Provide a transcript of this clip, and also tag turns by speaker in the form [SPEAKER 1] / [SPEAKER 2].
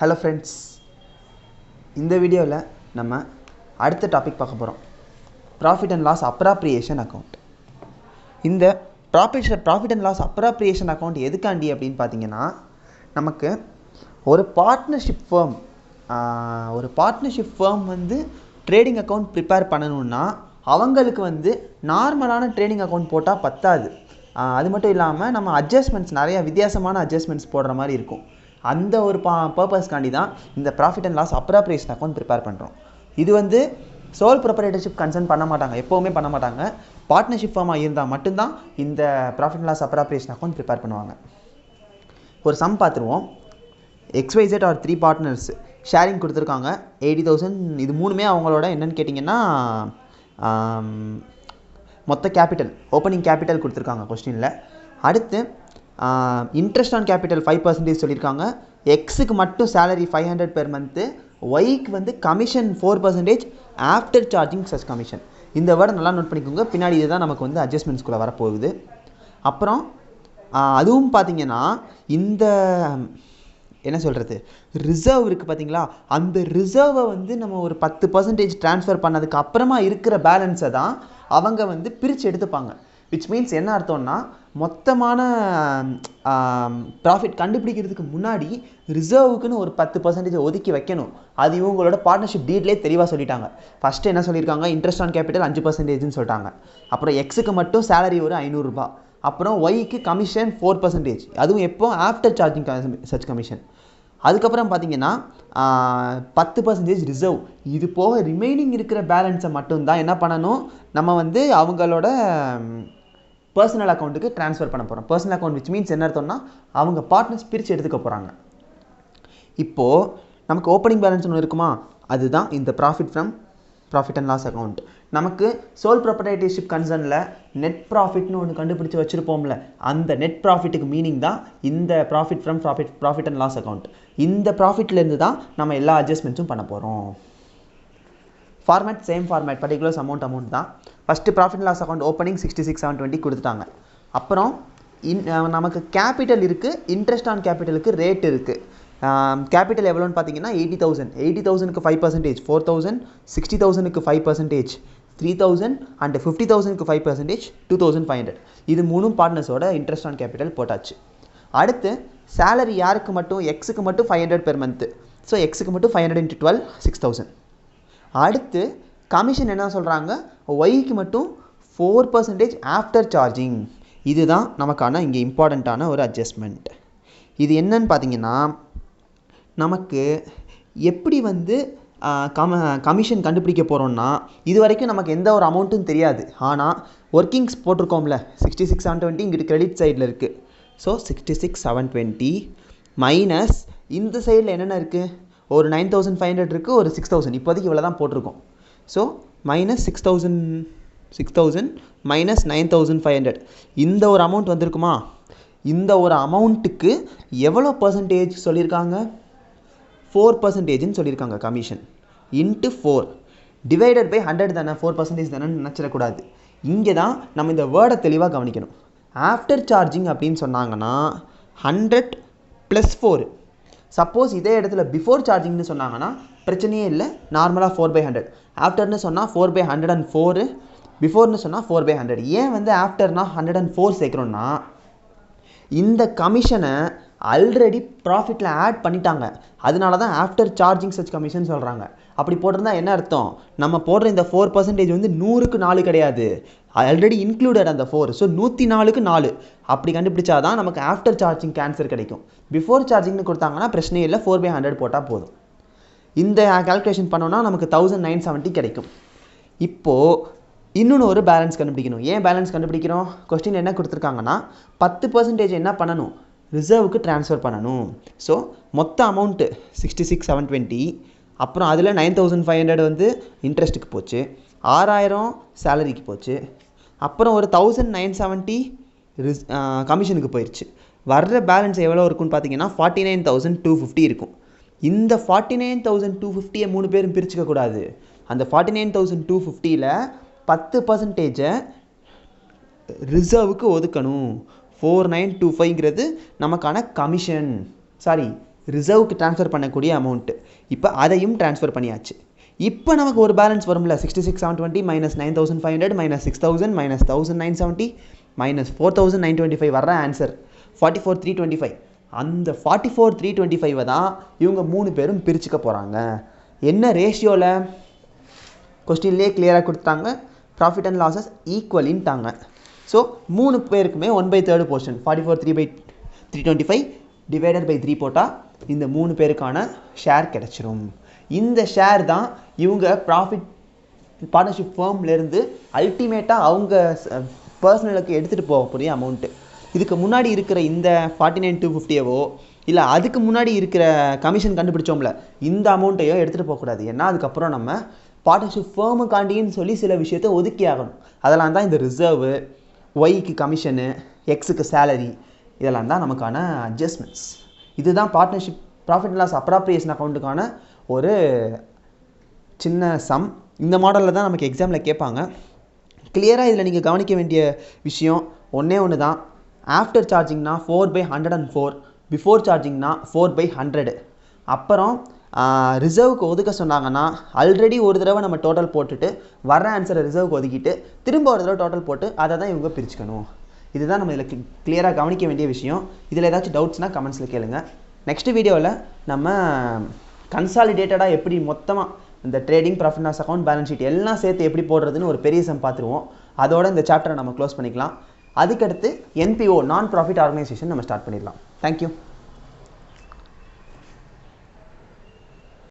[SPEAKER 1] Hello friends, இந்த வீடியோவில் நம்ம அடுத்த டாபிக் பார்க்க போகிறோம். Profit and loss appropriation account. இந்த profit and loss appropriation account எதுக்காண்டி அப்படின்னு பார்த்தீங்கன்னா, நமக்கு ஒரு பார்ட்னர்ஷிப் ஃபேம் வந்து ட்ரேடிங் அக்கௌண்ட் ப்ரிப்பேர் பண்ணணுன்னா அவங்களுக்கு வந்து நார்மலான ட்ரேடிங் அக்கௌண்ட் போட்டால் பத்தாது. அது மட்டும் இல்லாமல் நம்ம அட்ஜஸ்ட்மெண்ட்ஸ் நிறையா வித்தியாசமான அட்ஜஸ்ட்மெண்ட்ஸ் போடுற மாதிரி இருக்கும். அந்த ஒரு பர்பஸ்க்காண்டி தான் இந்த profit and loss appropriation account prepare பண்ணுறோம். இது வந்து சோல் ப்ரொப்ரைட்டர்ஷிப் கன்சர்ன் பண்ண மாட்டாங்க, எப்போவுமே பண்ண மாட்டாங்க. பார்ட்னர்ஷிப் ஃபார்மாக இருந்தால் மட்டும்தான் இந்த profit and loss appropriation account prepare பண்ணுவாங்க. ஒரு சம் பார்த்துருவோம். XYZ ஆர் 3 பார்ட்னர்ஸ் ஷேரிங் கொடுத்துருக்காங்க 80,000. இது மூணுமே அவங்களோட என்னென்னு கேட்டிங்கன்னா மொத்த கேபிட்டல், ஓப்பனிங் கேபிட்டல் கொடுத்துருக்காங்க கொஸ்டினில். அடுத்து இன்ட்ரெஸ்ட் ஆன் கேபிட்டல் 5% சொல்லியிருக்காங்க. எக்ஸுக்கு மட்டும் சேலரி 500 பெர் மந்த்து, ஒய்க்கு வந்து commission 4% after charging such commission. இந்த வேர்டை நல்லா நோட் பண்ணிக்கோங்க, பின்னாடி இதுதான் நமக்கு வந்து அட்ஜஸ்ட்மெண்ட்ஸ்குள்ளே வரப்போகுது. அப்புறம் அதுவும் பார்த்திங்கன்னா இந்த என்ன சொல்கிறது, ரிசர்வ் இருக்குது பார்த்தீங்களா, அந்த ரிசர்வை வந்து நம்ம ஒரு 10% ட்ரான்ஸ்ஃபர் பண்ணதுக்கு அப்புறமா இருக்கிற பேலன்ஸை தான் அவங்க வந்து பிரித்து எடுத்துப்பாங்க. விச் மீன்ஸ் என்ன அர்த்தம்னா, மொத்தமான ப்ராஃபிட் கண்டுபிடிக்கிறதுக்கு முன்னாடி ரிசர்வுக்குன்னு ஒரு 10% ஒதுக்கி வைக்கணும். அது இவங்களோட பார்ட்னர்ஷிப் டீட்லே தெளிவாக சொல்லிட்டாங்க. ஃபஸ்ட்டு என்ன சொல்லியிருக்காங்க, இன்ட்ரெஸ்ட் ஆன் கேபிட்டல் 5%ன்னு சொல்லிட்டாங்க. அப்புறம் எக்ஸுக்கு மட்டும் சேலரி ஒரு 500 ரூபாய். அப்புறம் ஒய்க்கு கமிஷன் 4%, அதுவும் எப்போ ஆஃப்டர் சார்ஜிங் சச் கமிஷன். அதுக்கப்புறம் பார்த்தீங்கன்னா 10% ரிசர்வ். இது போக ரிமைனிங் இருக்கிற பேலன்ஸை மட்டும்தான் என்ன பண்ணணும், நம்ம வந்து அவங்களோட பர்சனல் அக்கௌண்ட்டுக்கு ட்ரான்ஸ்ஃபர் பண்ண போகிறோம். பர்சனல் அக்கௌண்ட் விச் மீன்ஸ் என்ன அர்த்தம்னா அவங்க பார்ட்னர்ஸ் பிரித்து எடுத்துக்க போகிறாங்க. இப்போது நமக்கு ஓப்பனிங் பேலன்ஸ் ஒன்று இருக்குமா, அதுதான் இந்த ப்ராஃபிட் அண்ட் லாஸ் அக்கௌண்ட். நமக்கு சோல் ப்ரொப்ரைட்டர்ஷிப் கன்சர்னில் நெட் ப்ராஃபிட்னு ஒன்று கண்டுபிடிச்சி வச்சுருப்போம்ல, அந்த நெட் ப்ராஃபிட்டுக்கு மீனிங் தான் இந்த ப்ராஃபிட் அண்ட் லாஸ் அக்கௌண்ட். இந்த ப்ராஃபிட்லேருந்து தான் நம்ம எல்லா அட்ஜஸ்ட்மெண்ட்ஸும் பண்ண போகிறோம். Format same format, particulars amount தான். First profit and loss account opening 66,720 கொடுத்துட்டாங்க. அப்புறம் நமக்கு கேபிட்டல் இருக்குது, இன்ட்ரெஸ்ட் ஆன் கேபிட்டலுக்கு ரேட் இருக்குது. கேபிட்டல் எவ்வளோன்னு பார்த்தீங்கன்னா 80,000. 80,000க்கு 5%, 4,000, 60,000க்கு 5%, 3,000 அண்ட் 50,000க்கு 5%, 2,500. இது மூணும் பார்ட்னர்ஸோட இன்ட்ரெஸ்ட் ஆன் கேபிட்டல் போட்டாச்சு. அடுத்து சேலரி யாருக்கு மட்டும், எக்ஸுக்கு மட்டும் 500 பெர் மந்த்து. ஸோ எக்ஸுக்கு மட்டும் 500 × 12 6,000. அடுத்து கமிஷன் என்ன சொல்கிறாங்க, ஒய்க்கு மட்டும் 4% ஆஃப்டர் சார்ஜிங். இதுதான் நமக்கான இங்கே இம்பார்ட்டண்ட்டான ஒரு அட்ஜஸ்ட்மெண்ட். இது என்னன்னு பார்த்தீங்கன்னா, நமக்கு எப்படி வந்து கமிஷன் கண்டுபிடிக்க போகிறோம்னா, இது வரைக்கும் நமக்கு எந்த ஒரு அமௌண்ட்டும் தெரியாது. ஆனால் ஒர்க்கிங்ஸ் போட்டிருக்கோம்ல 66,720 இங்கிட்டு கிரெடிட் சைடில் இருக்குது. ஸோ 66,720 மைனஸ் இந்த சைடில் என்னென்ன இருக்குது, ஒரு 9,500 இருக்குது, ஒரு 6,000. இப்போதைக்கு இவ்வளோ தான் போட்டிருக்கோம். So minus 6,000 minus 9,500. இந்த ஒரு அமௌண்ட் வந்திருக்குமா, இந்த ஒரு அமௌண்ட்டுக்கு எவ்வளோ பர்சன்டேஜ் சொல்லியிருக்காங்க, 4%ன்னு சொல்லியிருக்காங்க கமிஷன். இன்ட்டு 4 டிவைடட் பை 100 தானே, 4% தானே நினச்சிடக்கூடாது. இங்கே தான் நம்ம இந்த வேர்டை தெளிவாக கவனிக்கணும். ஆஃப்டர் சார்ஜிங் அப்படின்னு சொன்னாங்கன்னா 100 + 4. சப்போஸ் இதே இடத்துல பிஃபோர் சார்ஜிங்னு சொன்னாங்கன்னா பிரச்சனையே இல்லை, நார்மலாக 4/100. ஆஃப்டர்னு சொன்னால் 4/104, பிஃபோர்னு சொன்னால் 4/100. ஏன் வந்து ஆஃப்டர்னா 104 சேர்க்குறோன்னா, இந்த கமிஷனை ஆல்ரெடி ப்ராஃபிட்டில் ஆட் பண்ணிட்டாங்க. அதனால தான் ஆஃப்டர் சார்ஜிங் சச் கமிஷன் சொல்கிறாங்க. அப்படி போட்டிருந்தா என்ன அர்த்தம், நம்ம போடுற இந்த 4% வந்து 100க்கு 4 கிடையாது, ஆல்ரெடி இன்க்ளூடட் அந்த 4. ஸோ 104க்கு 4 அப்படி கண்டுபிடிச்சா தான் நமக்கு ஆஃப்டர் சார்ஜிங் ஆன்சர் கிடைக்கும். பிஃபோர் சார்ஜிங்னு கொடுத்தாங்கன்னா பிரச்சனையே இல்லை, 4/100 போட்டால் போதும். இந்த கால்குலேஷன் பண்ணோன்னா நமக்கு 1970 கிடைக்கும். இப்போது இன்னொன்று ஒரு பேலன்ஸ் கண்டுபிடிக்கணும். ஏன் பேலன்ஸ் கண்டுபிடிக்கிறோம், கொஸ்டின் என்ன கொடுத்துருக்காங்கன்னா 10% என்ன பண்ணணும், ரிசர்வுக்கு ட்ரான்ஸ்ஃபர் பண்ணணும். ஸோ மொத்த அமௌண்ட்டு 66,720, அப்புறம் அதில் 9,500 வந்து இன்ட்ரெஸ்ட்டுக்கு போச்சு, 6,000 சேலரிக்கு போச்சு, அப்புறம் ஒரு 1,970 கமிஷனுக்கு போயிடுச்சு. வர்ற பேலன்ஸ் எவ்வளோ இருக்குன்னு பார்த்தீங்கன்னா 49,250 இருக்கும். இந்த 49,250 3 பேரும் பிரிச்சுக்கக்கூடாது. அந்த 49,250ல் 10% ரிசர்வுக்கு ஒதுக்கணும். 4925ங்கிறது நமக்கான கமிஷன், ரிசர்வுக்கு ட்ரான்ஸ்ஃபர் பண்ணக்கூடிய அமௌண்ட்டு. இப்போ அதையும் ட்ரான்ஸ்ஃபர் பண்ணியாச்சு. இப்போ நமக்கு ஒரு பேலன்ஸ் வரும்ல, 66,720 மைனஸ் 9,500 மைனஸ் 6,000 மைனஸ் 1,970 மைனஸ் 4,925 வர்ற ஆன்சர் 44,325. அந்த 44,325 தான் இவங்க 3 பேரும் பிரிச்சுக்க போகிறாங்க. என்ன ரேஷியோவில்? கொஸ்டின்லேயே கிளியராக கொடுத்தாங்க, ப்ராஃபிட் அண்ட் லாஸஸ் ஈக்குவலின்ட்டாங்க. ஸோ 3 பேருக்குமே 1/3 போர்ஷன் 44,325 டிவைடட் பை 3 போட்டால் இந்த 3 பேருக்கான ஷேர் கிடச்சிரும். இந்த ஷேர் தான் இவங்க ப்ராஃபிட் பார்ட்னர்ஷிப் ஃபேர்ம்லேருந்து அல்டிமேட்டாக அவங்க பர்சனலுக்கு எடுத்துகிட்டு போகக்கூடிய அமௌண்ட்டு. இதுக்கு முன்னாடி இருக்கிற இந்த 49,250 இல்லை அதுக்கு முன்னாடி இருக்கிற கமிஷன் கண்டுபிடிச்சோம்ல, இந்த அமௌண்ட்டையோ எடுத்துகிட்டு போகக்கூடாது. ஏன்னா அதுக்கப்புறம் நம்ம பார்ட்னர்ஷிப் ஃபேர்முக்காண்டின்னு சொல்லி சில விஷயத்தை ஒதுக்கி ஆகணும். அதெல்லாம் தான் இந்த ரிசர்வு, ஒய்க்கு கமிஷனு, எக்ஸுக்கு சேலரி, இதெல்லாம் தான் நமக்கான அட்ஜஸ்ட்மெண்ட்ஸ். இதுதான் partnership profit and loss appropriation அக்கௌண்ட்டுக்கான ஒரு சின்ன சம். இந்த மாடலில் தான் நமக்கு எக்ஸாமில் கேட்பாங்க. கிளியராக இதில் நீங்கள் கவனிக்க வேண்டிய விஷயம் ஒன்று தான். ஆஃப்டர் சார்ஜிங்னா 4/104, பிஃபோர் சார்ஜிங்னா 4/100. அப்புறம் ரிசர்வுக்கு ஒதுக்க சொன்னாங்கன்னா ஆல்ரெடி ஒரு தடவை நம்ம டோட்டல் போட்டுட்டு வர ஆன்சரை ரிசர்வுக்கு ஒதுக்கிட்டு திரும்ப ஒரு தடவை டோட்டல் போட்டு அதை தான் இவங்க பிரிச்சுக்கணும். இதுதான் நம்ம இதில் கிளியராக கவனிக்க வேண்டிய விஷயம். இதில் ஏதாச்சும் டவுட்ஸ்னால் கமெண்ட்ஸில் கேளுங்க. நெக்ஸ்ட் வீடியோவில் நம்ம கன்சாலிடேட்டடாக எப்படி மொத்தமாக இந்த trading, profit loss account, balance sheet எல்லாம் சேர்த்து எப்படி போடுறதுன்னு ஒரு பெரிய சம் பார்த்துருவோம். அதோட இந்த சாப்டரை நம்ம க்ளோஸ் பண்ணிக்கலாம். அதுக்கடுத்து NPO, நான் ப்ராஃபிட் ஆர்கனைசேஷன் நம்ம ஸ்டார்ட் பண்ணிடலாம். தேங்க்யூ.